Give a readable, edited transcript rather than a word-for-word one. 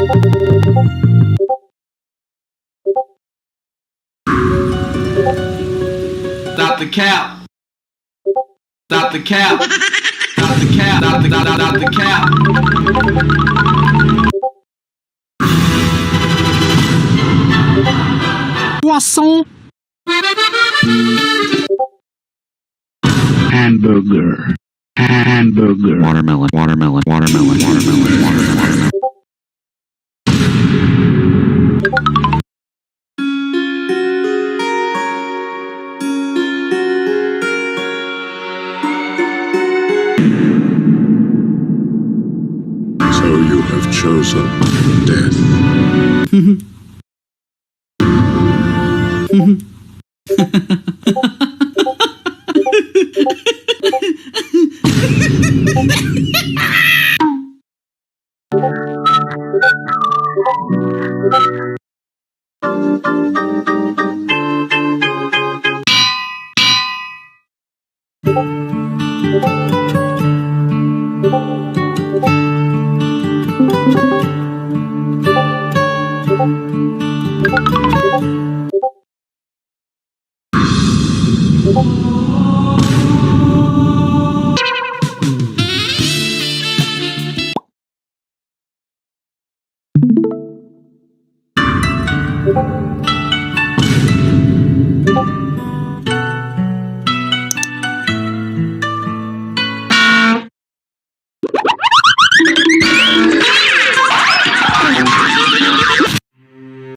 Stop the cap. Stop the cap. Stop the cap. Stop the cap. Poisson. Hamburger. Hamburger. Watermelon. Watermelon. Watermelon. Watermelon. Watermelon. So you have chosen death.